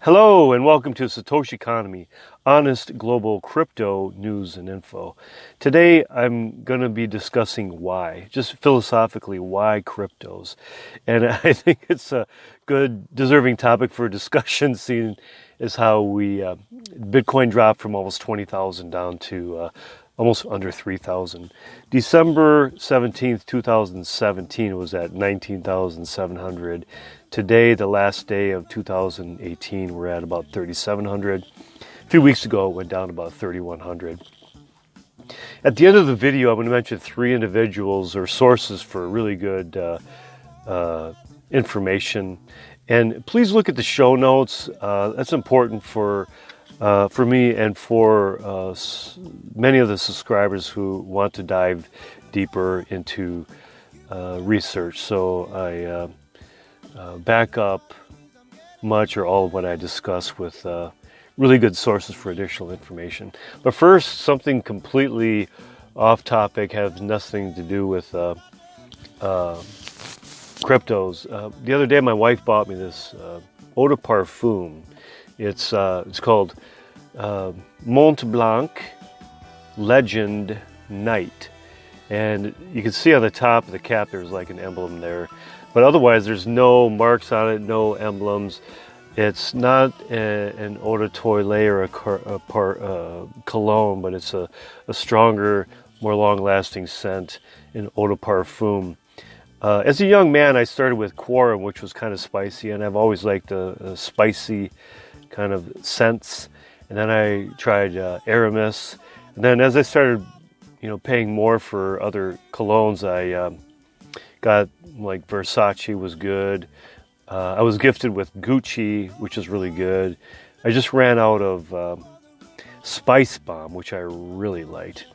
Hello and welcome to SatoshiConomy, honest global crypto news and info. Today I'm going to be discussing why, just philosophically, why cryptos. And I think it's a good, deserving topic for discussion, seeing as how Bitcoin dropped from almost 20,000 down to almost under 3,000. December 17th, 2017 was at 19,700. Today, the last day of 2018, we're at about 3,700. A few weeks ago, it went down to about 3,100. At the end of the video, I'm going to mention three individuals or sources for really good information. And please look at the show notes. That's important for me and for many of the subscribers who want to dive deeper into research. So I back up much or all of what I discuss with really good sources for additional information. But first, something completely off topic, has nothing to do with cryptos. The other day, my wife bought me this eau de parfum. It's called Mont Blanc Legend Night. And you can see on the top of the cap there's like an emblem there. But otherwise, there's no marks on it, no emblems. It's not an eau de toilette or a cologne, but it's a stronger, more long-lasting scent, an eau de parfum. As a young man, I started with Quorum, which was kind of spicy, and I've always liked the spicy kind of scents. And then I tried Aramis. And then as I started, paying more for other colognes, I got like Versace was good. I was gifted with Gucci, which is really good. I just ran out of Spice Bomb, which I really liked.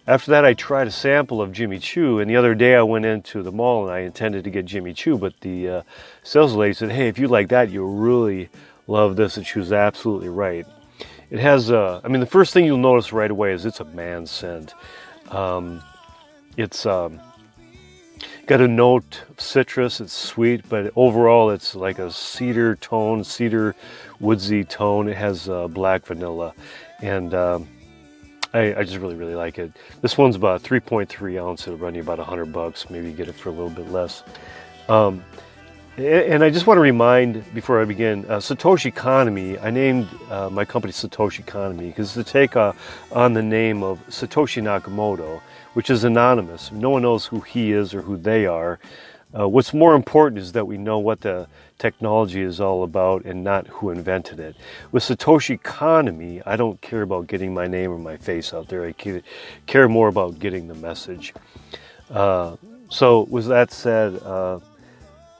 After that, I tried a sample of Jimmy Choo, and the other day I went into the mall and I intended to get Jimmy Choo, but the sales lady said, "Hey, if you like that, you'll really love this," and she was absolutely right. It has, the first thing you'll notice right away is it's a man scent. It's got a note of citrus, it's sweet, but overall it's like a cedar tone, cedar woodsy tone. It has black vanilla, and I just really like it. This one's about 3.3 ounce. It'll run you about $100, maybe you get it for a little bit less. And I just want to remind, before I begin, SatoshiConomy, I named my company SatoshiConomy because it's a take on the name of Satoshi Nakamoto, which is anonymous. No one knows who he is or who they are. What's more important is that we know what the technology is all about and not who invented it. With SatoshiConomy, I don't care about getting my name or my face out there. I care more about getting the message. So with that said,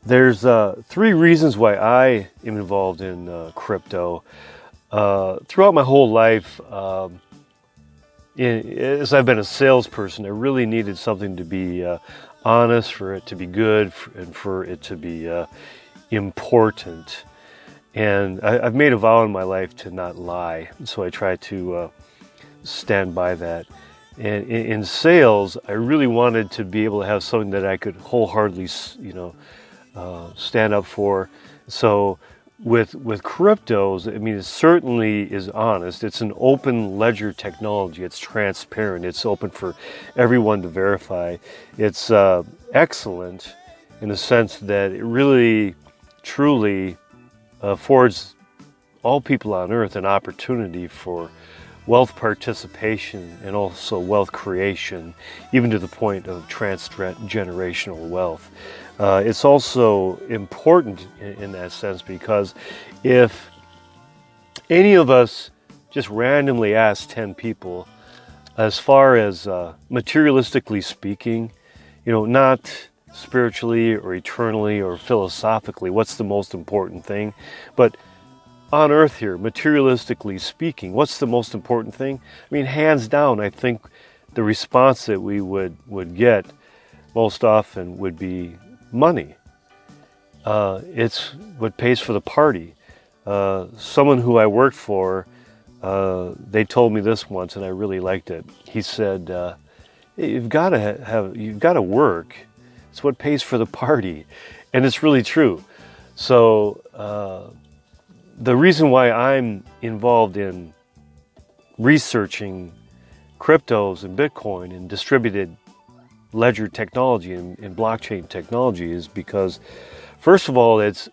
there's three reasons why I am involved in crypto. Throughout my whole life, as I've been a salesperson, I really needed something to be honest, for it to be good, and for it to be important. And I've made a vow in my life to not lie, so I try to stand by that. And in sales, I really wanted to be able to have something that I could wholeheartedly, stand up for. So with cryptos, it certainly is honest. It's an open ledger technology. It's transparent. It's open for everyone to verify. It's excellent in the sense that it really, truly affords all people on earth an opportunity for wealth participation and also wealth creation, even to the point of transgenerational wealth. It's also important in that sense because if any of us just randomly ask 10 people, as far as materialistically speaking, not spiritually or eternally or philosophically, what's the most important thing, but on earth here, materialistically speaking, what's the most important thing? Hands down, I think the response that we would get most often would be money. It's what pays for the party. Someone who I worked for, they told me this once, and I really liked it. He said, "You've got to work. It's what pays for the party," and it's really true. So the reason why I'm involved in researching cryptos and Bitcoin and distributed ledger technology and blockchain technology is because, first of all, it's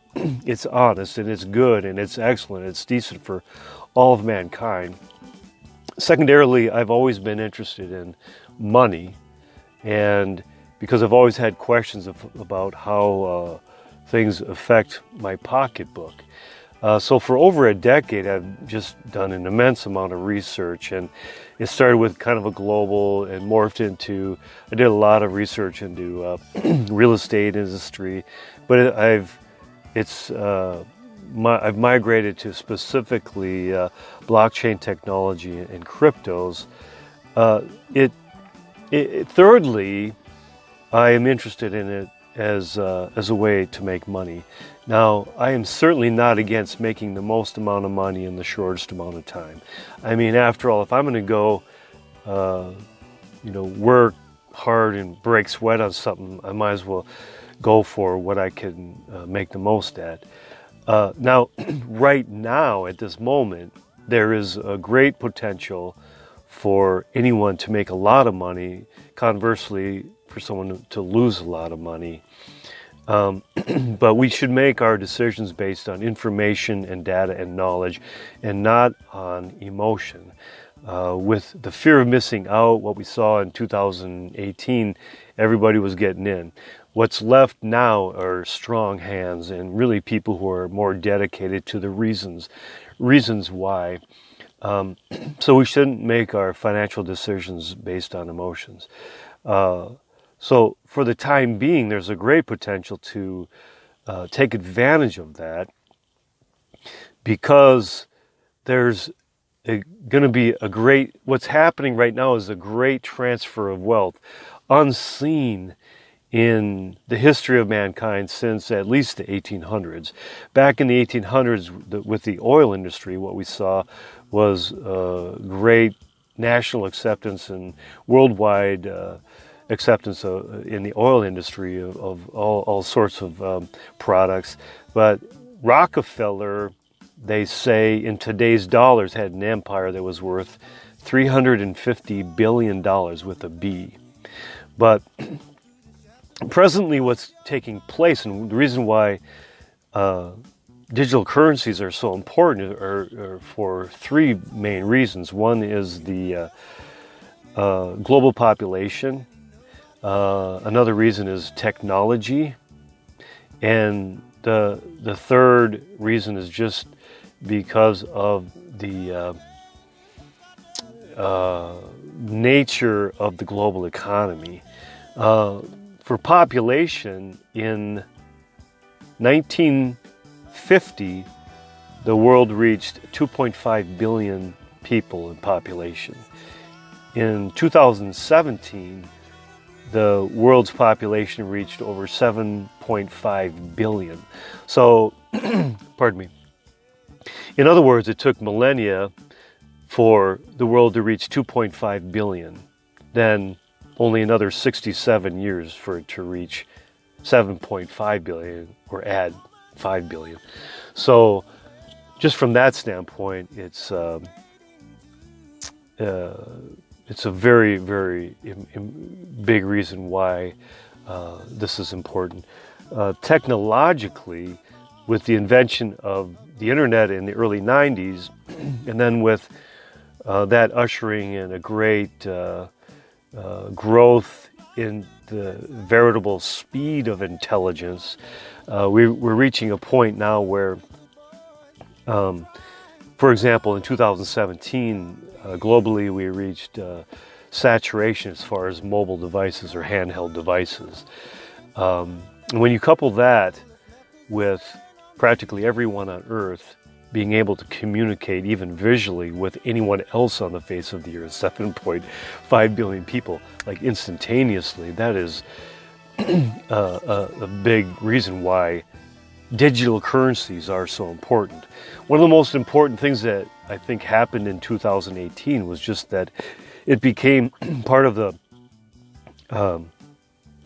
honest and it's good and it's excellent. It's decent for all of mankind. Secondarily, I've always been interested in money, and because I've always had questions about how things affect my pocketbook. So for over a decade, I've just done an immense amount of research, and it started with kind of a global and morphed into, I did a lot of research into real estate industry, but I've migrated to specifically blockchain technology and cryptos. Thirdly, I am interested in it as a way to make money. Now, I am certainly not against making the most amount of money in the shortest amount of time. I mean, after all, if I'm going to go, work hard and break sweat on something, I might as well go for what I can make the most at. Now, right now, at this moment, there is a great potential for anyone to make a lot of money. Conversely, for someone to lose a lot of money. But we should make our decisions based on information and data and knowledge, and not on emotion. With the fear of missing out, what we saw in 2018, everybody was getting in. What's left now are strong hands and really people who are more dedicated to the reasons why. So we shouldn't make our financial decisions based on emotions. So for the time being, there's a great potential to take advantage of that, because there's going to be what's happening right now is a great transfer of wealth, unseen in the history of mankind since at least the 1800s. Back in the 1800s, with the oil industry, what we saw was great national acceptance and worldwide acceptance in the oil industry of all sorts of products. But Rockefeller, they say in today's dollars, had an empire that was worth $350 billion with a B. But presently what's taking place, and the reason why digital currencies are so important are for three main reasons. One is the global population. Another reason is technology, and the third reason is just because of the nature of the global economy. For population, in 1950, the world reached 2.5 billion people in population. In 2017, the world's population reached over 7.5 billion. So, pardon me. In other words, it took millennia for the world to reach 2.5 billion. Then only another 67 years for it to reach 7.5 billion, or add 5 billion. So, just from that standpoint, it's a very, very big reason why this is important. Technologically, with the invention of the internet in the early 90s, and then with that ushering in a great growth in the veritable speed of intelligence, we're reaching a point now where, for example, in 2017, globally we reached saturation as far as mobile devices or handheld devices. When you couple that with practically everyone on Earth being able to communicate even visually with anyone else on the face of the Earth, 7.5 billion people, like instantaneously, that is a big reason why digital currencies are so important. One of the most important things that I think happened in 2018 was just that it became part of the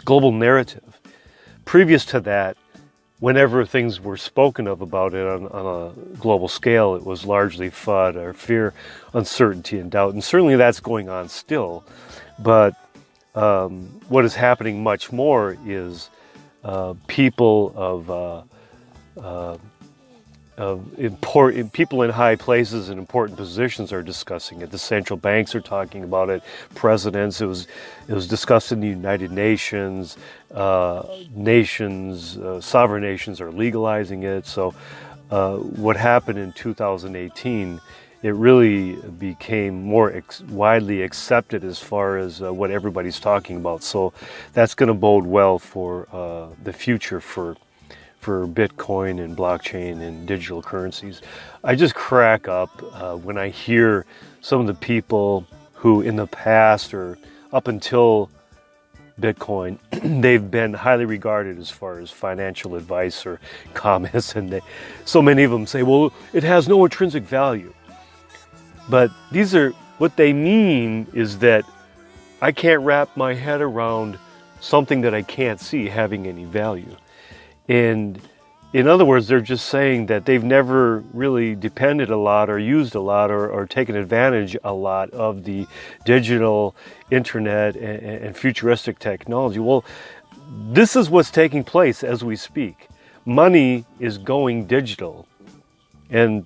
global narrative. Previous to that, whenever things were spoken of about it on a global scale, it was largely FUD, or fear, uncertainty, and doubt. And certainly that's going on still. But what is happening much more is people people in high places and important positions are discussing it. The central banks are talking about it. Presidents. It was discussed in the United Nations. Sovereign nations are legalizing it. So, what happened in 2018? It really became more widely accepted as far as what everybody's talking about. So, that's going to bode well for the future for Bitcoin and blockchain and digital currencies. I just crack up when I hear some of the people who in the past or up until Bitcoin, they've been highly regarded as far as financial advice or comments, and so many of them say, well, it has no intrinsic value. But what they mean is that I can't wrap my head around something that I can't see having any value. And in other words, they're just saying that they've never really depended a lot or used a lot or taken advantage a lot of the digital internet and futuristic technology. Well, this is what's taking place as we speak. Money is going digital. And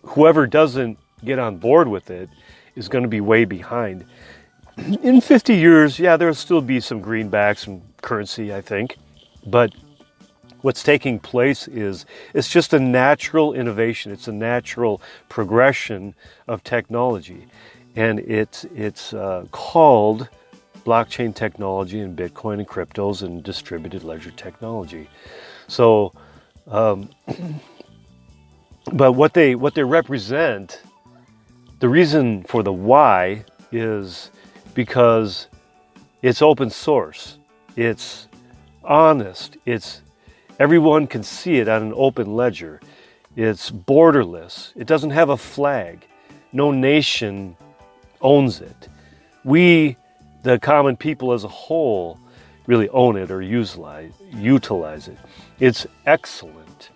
whoever doesn't get on board with it is going to be way behind. In 50 years, yeah, there'll still be some greenbacks and currency, I think. But what's taking place is it's just a natural innovation. It's a natural progression of technology. And it's called blockchain technology and Bitcoin and cryptos and distributed ledger technology. So, but what they represent, the reason for the why is because it's open source. It's honest. Everyone can see it on an open ledger. It's borderless. It doesn't have a flag. No nation owns it. We, the common people as a whole, really own it or utilize it. It's excellent.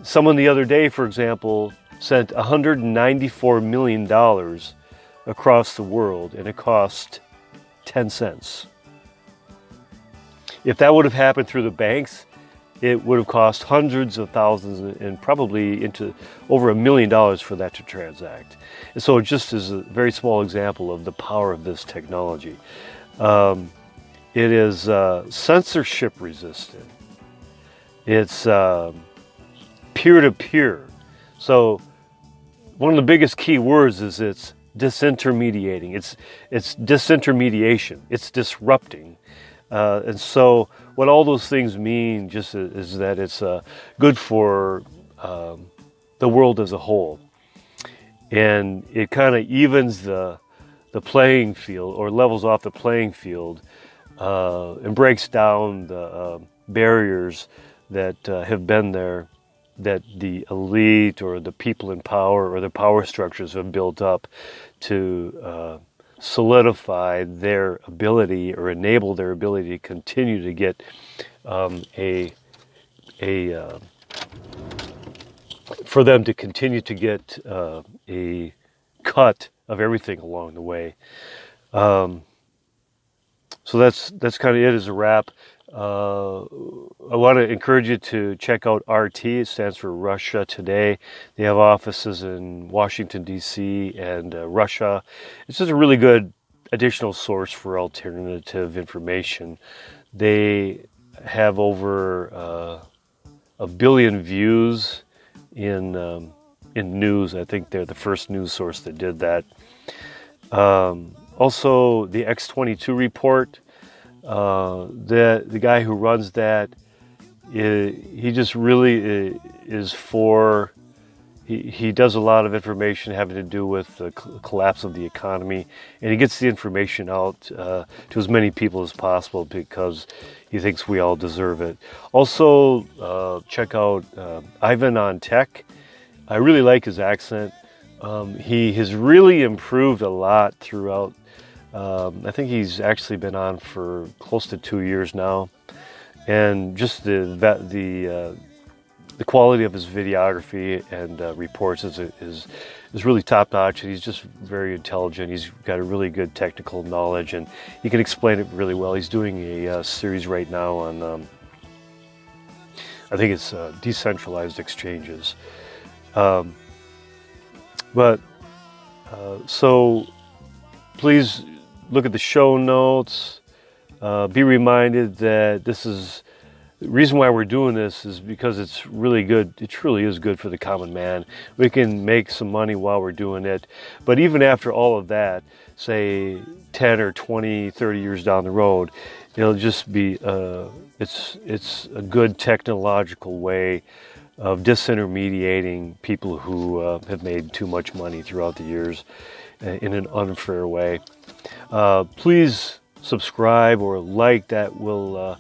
Someone the other day, for example, sent $194 million across the world, and it cost 10 cents. If that would have happened through the banks, it would have cost hundreds of thousands and probably into over $1 million for that to transact. And so it just is a very small example of the power of this technology. It is censorship-resistant. It's peer-to-peer. So one of the biggest key words is it's disintermediating. It's disintermediation. It's disrupting. And so what all those things mean just is that it's good for the world as a whole. And it kind of evens the playing field, or levels off the playing field, and breaks down the barriers that have been there, that the elite or the people in power or the power structures have built up to solidify their ability or enable their ability to continue to get for them to continue to get a cut of everything along the way. So that's kind of it as a wrap. I want to encourage you to check out RT. It stands for Russia Today. They have offices in Washington, D.C. and Russia. It's just a really good additional source for alternative information. They have over 1 billion views in news. I think they're the first news source that did that. Also, the X22 report. The guy who runs that, he just really is for. He does a lot of information having to do with the collapse of the economy, and he gets the information out to as many people as possible because he thinks we all deserve it. Also, check out Ivan on Tech. I really like his accent. He has really improved a lot throughout. I think he's actually been on for close to 2 years now. and just the quality of his videography and reports is really top notch. And he's just very intelligent. He's got a really good technical knowledge, and he can explain it really well. He's doing a series right now on I think it's decentralized exchanges. So please look at the show notes. Be reminded that this is the reason why we're doing this is because it's really good. It truly is good for the common man. We can make some money while we're doing it. But even after all of that, say 10 or 20, 30 years down the road, it'll just be, it's a good technological way of disintermediating people who have made too much money throughout the years in an unfair way. Please subscribe or like. That will,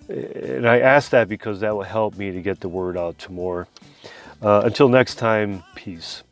and I ask that because that will help me to get the word out to more. Until next time, peace.